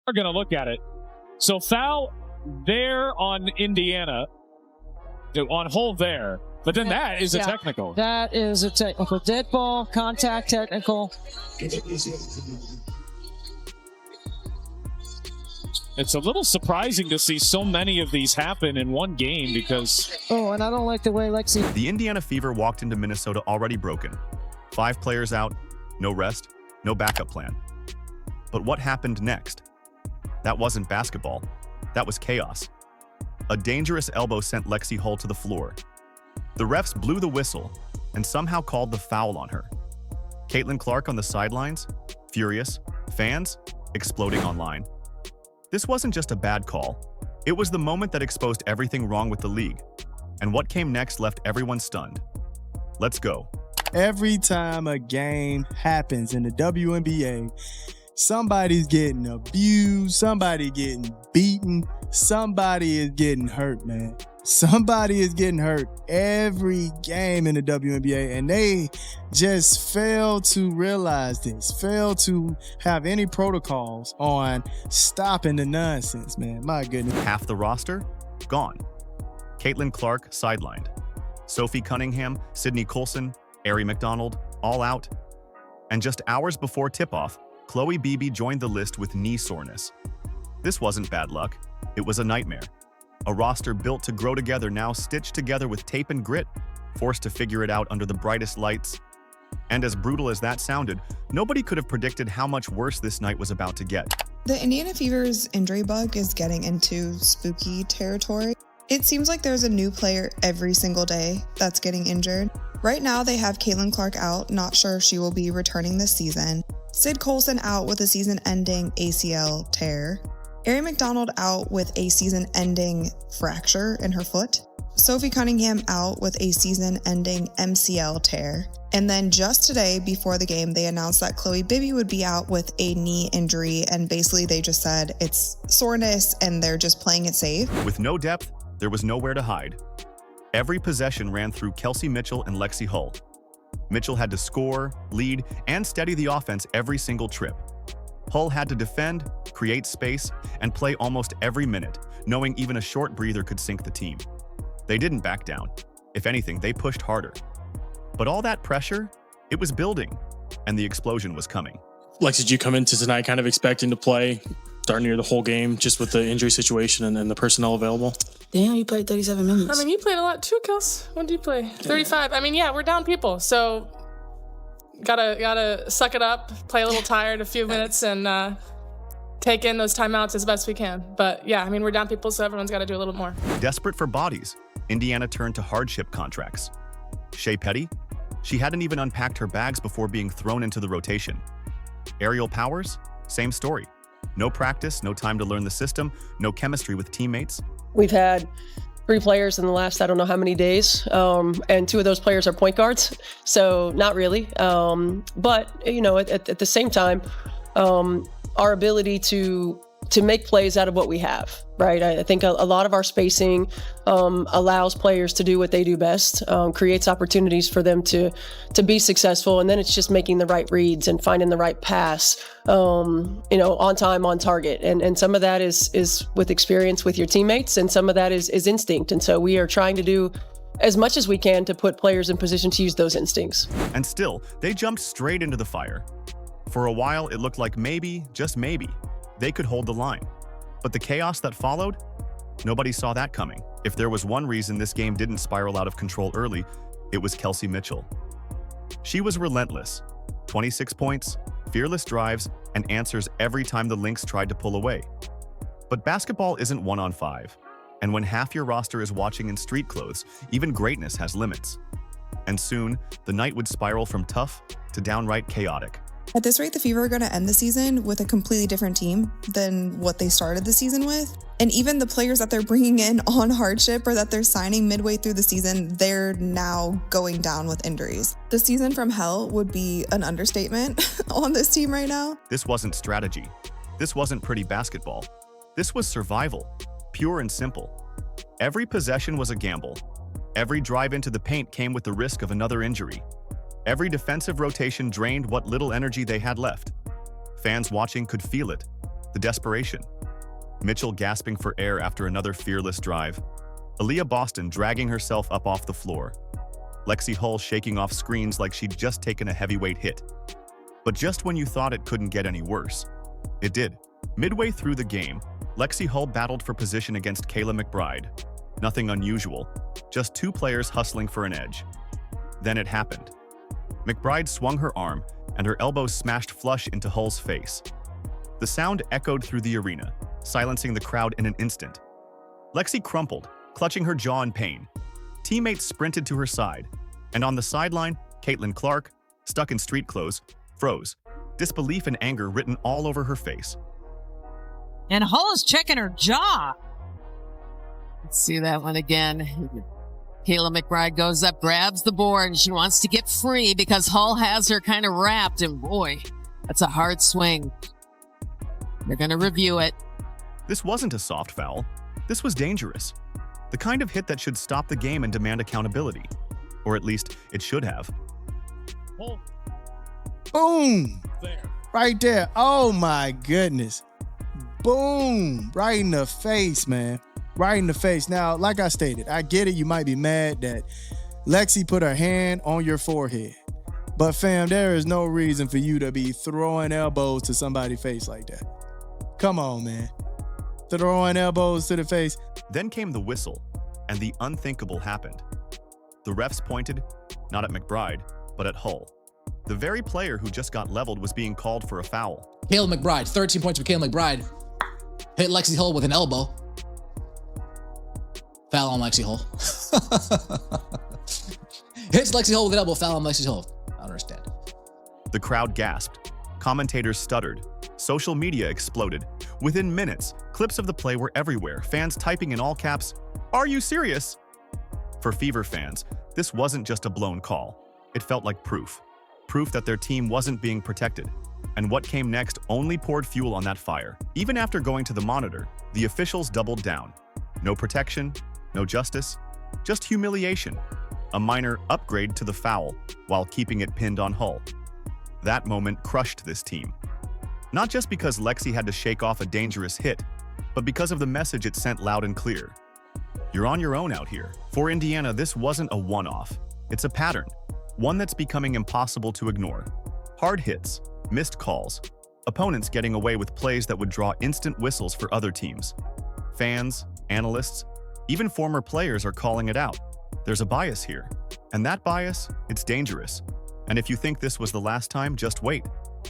We're going to look at it. So foul there on Indiana, on hole there. But then that is a technical. That is a technical. Dead ball, contact technical. It's a little surprising to see so many of these happen in one game because... Oh, and I don't like the way Lexie... The Indiana Fever walked into Minnesota already broken. 5 players out, no rest, no backup plan. But what happened next? That wasn't basketball. That was chaos. A dangerous elbow sent Lexie Hull to the floor. The refs blew the whistle and somehow called the foul on her. Caitlin Clark on the sidelines, furious, fans exploding online. This wasn't just a bad call. It was the moment that exposed everything wrong with the league. And what came next left everyone stunned. Let's go. Every time a game happens in the WNBA, somebody's getting abused, somebody getting beaten, somebody is getting hurt, man. Somebody is getting hurt every game in the WNBA, and they just fail to realize this, fail to have any protocols on stopping the nonsense, man. My goodness. Half the roster, gone. Caitlin Clark, sidelined. Sophie Cunningham, Sydney Coulson, Ari McDonald, all out. And just hours before tip-off, Chloe Beebe joined the list with knee soreness. This wasn't bad luck. It was a nightmare. A roster built to grow together, now stitched together with tape and grit, forced to figure it out under the brightest lights. And as brutal as that sounded, nobody could have predicted how much worse this night was about to get. The Indiana Fever's injury bug is getting into spooky territory. It seems like there's a new player every single day that's getting injured. Right now, they have Caitlin Clark out, not sure if she will be returning this season. Sid Coulson out with a season-ending ACL tear. Ari McDonald out with a season-ending fracture in her foot. Sophie Cunningham out with a season-ending MCL tear. And then just today, before the game, they announced that Chloe Beebe would be out with a knee injury, and basically they just said it's soreness and they're just playing it safe. With no depth, there was nowhere to hide. Every possession ran through Kelsey Mitchell and Lexie Hull. Mitchell had to score, lead, and steady the offense every single trip. Hull had to defend, create space, and play almost every minute, knowing even a short breather could sink the team. They didn't back down. If anything, they pushed harder. But all that pressure, it was building, and the explosion was coming. Lexie, did you come into tonight kind of expecting to play darn near the whole game just with the injury situation and the personnel available? Damn, you played 37 minutes. I mean, you played a lot too, Kels. What did you play? 35. I mean, yeah, we're down people, so gotta suck it up, play a little tired a few minutes, and take in those timeouts as best we can. But yeah, I mean, we're down people, so everyone's got to do a little more. Desperate for bodies, Indiana turned to hardship contracts. Shea Petty? She hadn't even unpacked her bags before being thrown into the rotation. Aerial Powers? Same story. No practice, no time to learn the system, no chemistry with teammates. We've had 3 players in the last, I don't know how many days, and 2 of those players are point guards, so not really. But, you know, at the same time, our ability to make plays out of what we have, right? I think a lot of our spacing allows players to do what they do best, creates opportunities for them to be successful, and then it's just making the right reads and finding the right pass, you know, on time, on target. And some of that is with experience with your teammates, and some of that is instinct. And so we are trying to do as much as we can to put players in position to use those instincts. And still, they jumped straight into the fire. For a while, it looked like maybe, just maybe, they could hold the line. But the chaos that followed? Nobody saw that coming. If there was one reason this game didn't spiral out of control early, it was Kelsey Mitchell. She was relentless. 26 points, fearless drives, and answers every time the Lynx tried to pull away. But basketball isn't 1-on-5. And when half your roster is watching in street clothes, even greatness has limits. And soon, the night would spiral from tough to downright chaotic. At this rate, the Fever are going to end the season with a completely different team than what they started the season with. And even the players that they're bringing in on hardship or that they're signing midway through the season, they're now going down with injuries. The season from hell would be an understatement on this team right now. This wasn't strategy. This wasn't pretty basketball. This was survival, pure and simple. Every possession was a gamble. Every drive into the paint came with the risk of another injury. Every defensive rotation drained what little energy they had left. Fans watching could feel it. the desperation. Mitchell gasping for air after another fearless drive. Aaliyah Boston dragging herself up off the floor. Lexie Hull shaking off screens like she'd just taken a heavyweight hit. But just when you thought it couldn't get any worse, it did. Midway through the game, Lexie Hull battled for position against Kayla McBride. Nothing unusual, just two players hustling for an edge. Then it happened. McBride swung her arm, and her elbow smashed flush into Hull's face. The sound echoed through the arena, silencing the crowd in an instant. Lexie crumpled, clutching her jaw in pain. Teammates sprinted to her side, and on the sideline, Caitlin Clark, stuck in street clothes, froze, disbelief and anger written all over her face. And Hull is checking her jaw. Let's see that one again. Kayla McBride goes up, grabs the board, and she wants to get free because Hull has her kind of wrapped, and boy, that's a hard swing. They're going to review it. This wasn't a soft foul. This was dangerous. The kind of hit that should stop the game and demand accountability. Or at least, it should have. Oh, Boom! there. Right there. Oh my goodness. Boom! Right in the face, man. Right in the face. Now, like I stated, I get it. You might be mad that Lexie put her hand on your forehead. But fam, there is no reason for you to be throwing elbows to somebody's face like that. Come on, man. Throwing elbows to the face. Then came the whistle, and the unthinkable happened. The refs pointed, not at McBride, but at Hull. The very player who just got leveled was being called for a foul. Kayla McBride, 13 points for Kayla McBride. Hit Lexie Hull with an elbow. Foul on Lexie Hull. Hits Lexie Hull with an elbow, foul on Lexie Hull. I don't understand. The crowd gasped. Commentators stuttered. Social media exploded. Within minutes, clips of the play were everywhere, fans typing in all caps, "Are you serious?" For Fever fans, this wasn't just a blown call. It felt like proof. Proof that their team wasn't being protected. And what came next only poured fuel on that fire. Even after going to the monitor, the officials doubled down. No protection, no justice, just humiliation. A minor upgrade to the foul while keeping it pinned on Hull. That moment crushed this team. Not just because Lexie had to shake off a dangerous hit, but because of the message it sent loud and clear. You're on your own out here. For Indiana, this wasn't a one-off. It's a pattern, one that's becoming impossible to ignore. Hard hits, missed calls, opponents getting away with plays that would draw instant whistles for other teams. Fans, analysts, even former players are calling it out. There's a bias here, and that bias, it's dangerous. And if you think this was the last time, just wait.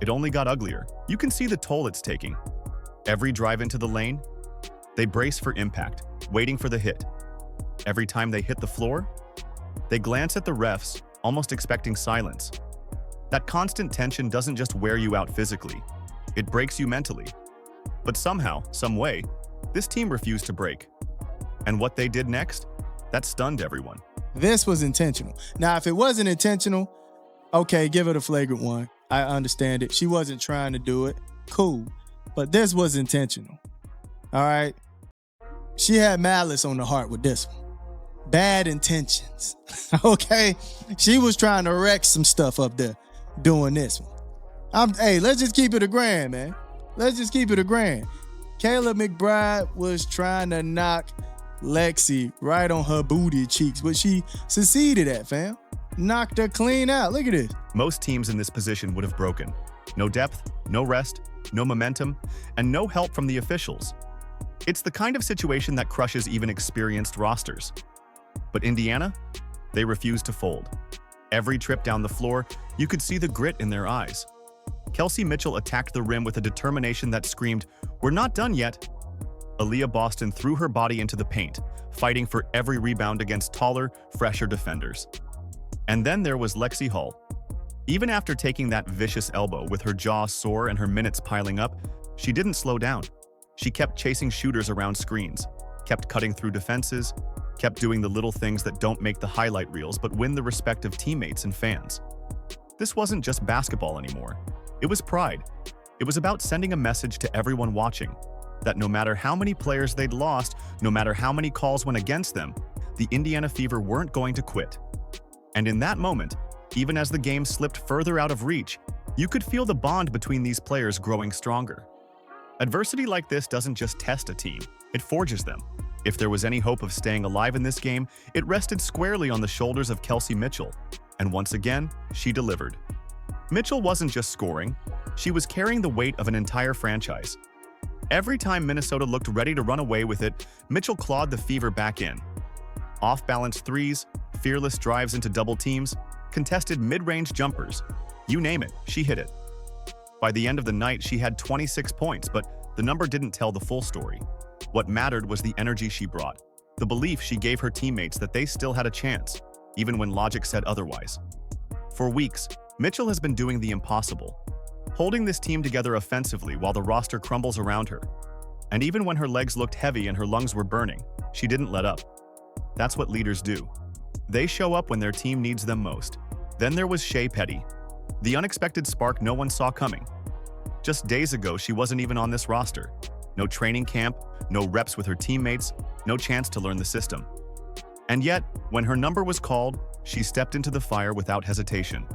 It only got uglier. You can see the toll it's taking. Every drive into the lane, they brace for impact, waiting for the hit. Every time they hit the floor, they glance at the refs, almost expecting silence. That constant tension doesn't just wear you out physically, it breaks you mentally. But somehow, some way, this team refused to break. And what they did next, that stunned everyone. This was intentional. Now, if it wasn't intentional, okay, give it a flagrant one. I understand it. She wasn't trying to do it. Cool. But this was intentional. All right? She had malice on the heart with this one. Bad intentions. Okay? She was trying to wreck some stuff up there doing this one. Hey, let's just keep it a grand, man. Let's just keep it a grand. Kayla McBride was trying to knock Lexie right on her booty cheeks, but she succeeded at, fam. Knocked her clean out. Look at this. Most teams in this position would have broken. No depth, no rest, no momentum, and no help from the officials. It's the kind of situation that crushes even experienced rosters. But Indiana, they refused to fold. Every trip down the floor, you could see the grit in their eyes. Kelsey Mitchell attacked the rim with a determination that screamed, "We're not done yet." Aaliyah Boston threw her body into the paint, fighting for every rebound against taller, fresher defenders. And then there was Lexie Hull. Even after taking that vicious elbow with her jaw sore and her minutes piling up, she didn't slow down. She kept chasing shooters around screens, kept cutting through defenses, kept doing the little things that don't make the highlight reels but win the respect of teammates and fans. This wasn't just basketball anymore. It was pride. It was about sending a message to everyone watching that no matter how many players they'd lost, no matter how many calls went against them, the Indiana Fever weren't going to quit. And in that moment, even as the game slipped further out of reach, you could feel the bond between these players growing stronger. Adversity like this doesn't just test a team, it forges them. If there was any hope of staying alive in this game, it rested squarely on the shoulders of Kelsey Mitchell. And once again, she delivered. Mitchell wasn't just scoring, she was carrying the weight of an entire franchise. Every time Minnesota looked ready to run away with it, Mitchell clawed the Fever back in. Off-balance threes, fearless drives into double teams, contested mid-range jumpers. You name it, she hit it. By the end of the night, she had 26 points, but the number didn't tell the full story. What mattered was the energy she brought, the belief she gave her teammates that they still had a chance, even when logic said otherwise. For weeks, Mitchell has been doing the impossible, holding this team together offensively while the roster crumbles around her. And even when her legs looked heavy and her lungs were burning, she didn't let up. That's what leaders do. They show up when their team needs them most. Then there was Shea Petty, the unexpected spark no one saw coming. Just days ago, she wasn't even on this roster. No training camp, no reps with her teammates, no chance to learn the system. And yet, when her number was called, she stepped into the fire without hesitation.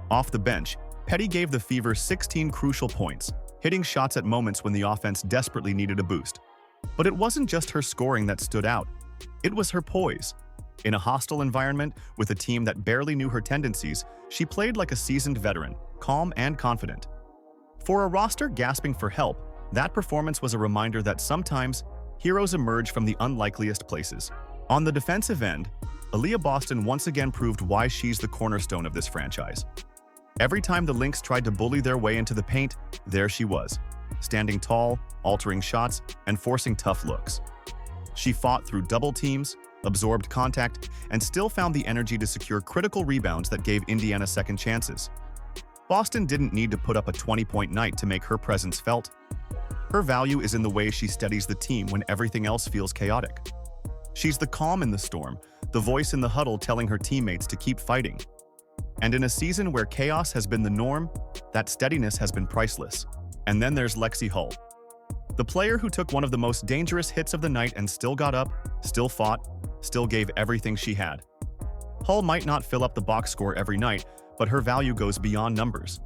Off the bench, Petty gave the Fever 16 crucial points, hitting shots at moments when the offense desperately needed a boost. But it wasn't just her scoring that stood out. It was her poise. In a hostile environment, with a team that barely knew her tendencies, she played like a seasoned veteran, calm and confident. For a roster gasping for help, that performance was a reminder that sometimes heroes emerge from the unlikeliest places. On the defensive end, Aaliyah Boston once again proved why she's the cornerstone of this franchise. Every time the Lynx tried to bully their way into the paint, there she was, standing tall, altering shots, and forcing tough looks. She fought through double teams, absorbed contact, and still found the energy to secure critical rebounds that gave Indiana second chances. Boston didn't need to put up a 20-point night to make her presence felt. Her value is in the way she steadies the team when everything else feels chaotic. She's the calm in the storm, the voice in the huddle telling her teammates to keep fighting. And in a season where chaos has been the norm, that steadiness has been priceless. And then there's Lexie Hull, the player who took one of the most dangerous hits of the night and still got up, still fought, still gave everything she had. Hull might not fill up the box score every night, but her value goes beyond numbers.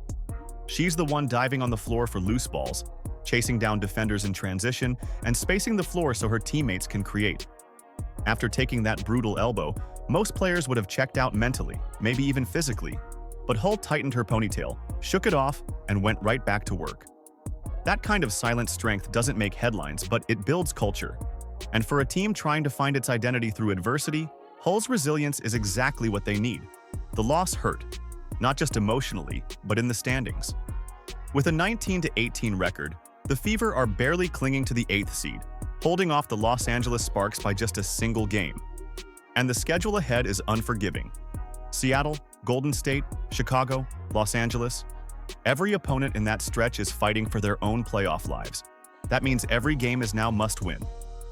She's the one diving on the floor for loose balls, chasing down defenders in transition, and spacing the floor so her teammates can create. After taking that brutal elbow, most players would have checked out mentally, maybe even physically, but Hull tightened her ponytail, shook it off, and went right back to work. That kind of silent strength doesn't make headlines, but it builds culture. And for a team trying to find its identity through adversity, Hull's resilience is exactly what they need. The loss hurt, not just emotionally, but in the standings. With a 19-18 record, the Fever are barely clinging to the 8th seed, holding off the Los Angeles Sparks by just a single game. And the schedule ahead is unforgiving. Seattle, Golden State, Chicago, Los Angeles. Every opponent in that stretch is fighting for their own playoff lives. That means every game is now must-win.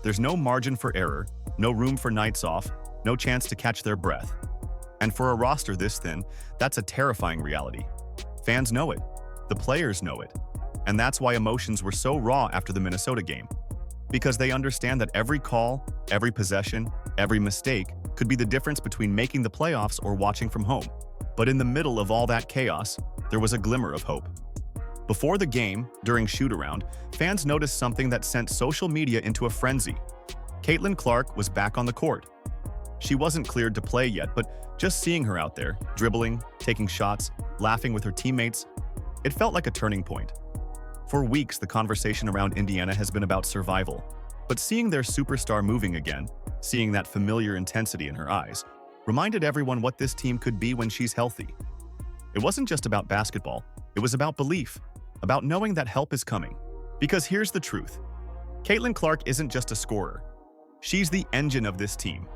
There's no margin for error, no room for nights off, no chance to catch their breath. And for a roster this thin, that's a terrifying reality. Fans know it. The players know it. And that's why emotions were so raw after the Minnesota game. Because they understand that every call, every possession, every mistake could be the difference between making the playoffs or watching from home. But in the middle of all that chaos, there was a glimmer of hope. Before the game, during shoot-around, fans noticed something that sent social media into a frenzy. Caitlin Clark was back on the court. She wasn't cleared to play yet, but just seeing her out there, dribbling, taking shots, laughing with her teammates, it felt like a turning point. For weeks, the conversation around Indiana has been about survival, but seeing their superstar moving again, seeing that familiar intensity in her eyes, reminded everyone what this team could be when she's healthy. It wasn't just about basketball, it was about belief, about knowing that help is coming. Because here's the truth. Caitlin Clark isn't just a scorer. She's the engine of this team.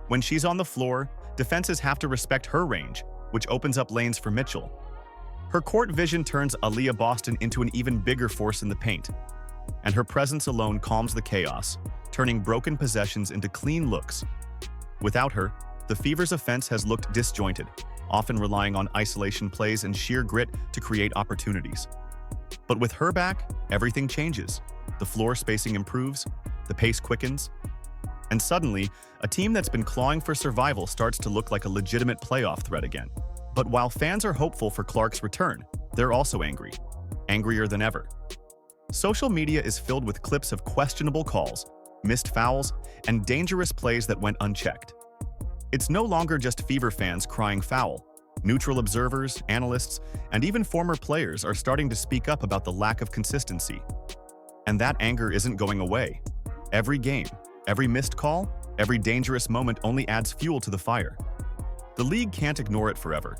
When she's on the floor, defenses have to respect her range, which opens up lanes for Mitchell. Her court vision turns Aaliyah Boston into an even bigger force in the paint. And her presence alone calms the chaos, turning broken possessions into clean looks. Without her, the Fever's offense has looked disjointed, often relying on isolation plays and sheer grit to create opportunities. But with her back, everything changes. The floor spacing improves, the pace quickens, and suddenly, a team that's been clawing for survival starts to look like a legitimate playoff threat again. But while fans are hopeful for Clark's return, they're also angry. Angrier than ever. Social media is filled with clips of questionable calls, missed fouls, and dangerous plays that went unchecked. It's no longer just Fever fans crying foul. Neutral observers, analysts, and even former players are starting to speak up about the lack of consistency. And that anger isn't going away. Every game, every missed call, every dangerous moment only adds fuel to the fire. The league can't ignore it forever.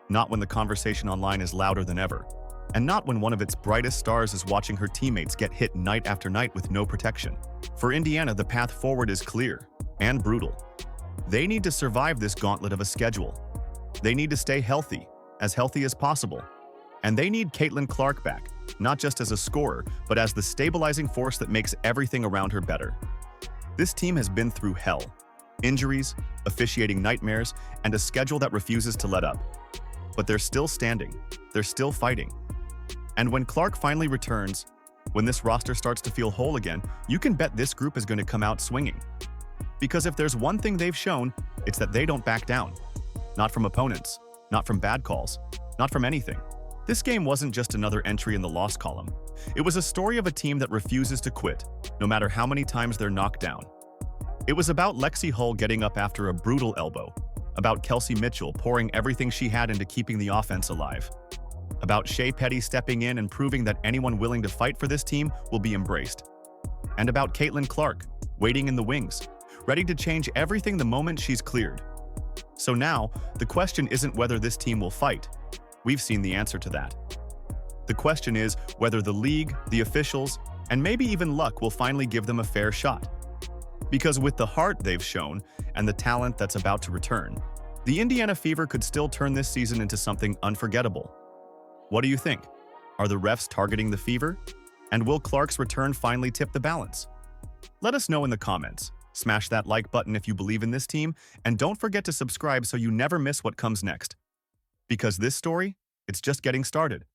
Not when the conversation online is louder than ever. And not when one of its brightest stars is watching her teammates get hit night after night with no protection. For Indiana, the path forward is clear and brutal. They need to survive this gauntlet of a schedule. They need to stay healthy as possible. And they need Caitlin Clark back, not just as a scorer, but as the stabilizing force that makes everything around her better. This team has been through hell. Injuries, officiating nightmares, and a schedule that refuses to let up. But they're still standing. They're still fighting. And when Clark finally returns, when this roster starts to feel whole again, you can bet this group is going to come out swinging. Because if there's one thing they've shown, it's that they don't back down. Not from opponents, not from bad calls, not from anything. This game wasn't just another entry in the loss column. It was a story of a team that refuses to quit, no matter how many times they're knocked down. It was about Lexie Hull getting up after a brutal elbow, about Kelsey Mitchell pouring everything she had into keeping the offense alive, about Shea Petty stepping in and proving that anyone willing to fight for this team will be embraced, and about Caitlin Clark waiting in the wings, ready to change everything the moment she's cleared. So now, the question isn't whether this team will fight. We've seen the answer to that. The question is whether the league, the officials, and maybe even luck will finally give them a fair shot. Because with the heart they've shown and the talent that's about to return, the Indiana Fever could still turn this season into something unforgettable. What do you think? Are the refs targeting the Fever? And will Clark's return finally tip the balance? Let us know in the comments. Smash that like button if you believe in this team, and don't forget to subscribe so you never miss what comes next. Because this story, it's just getting started.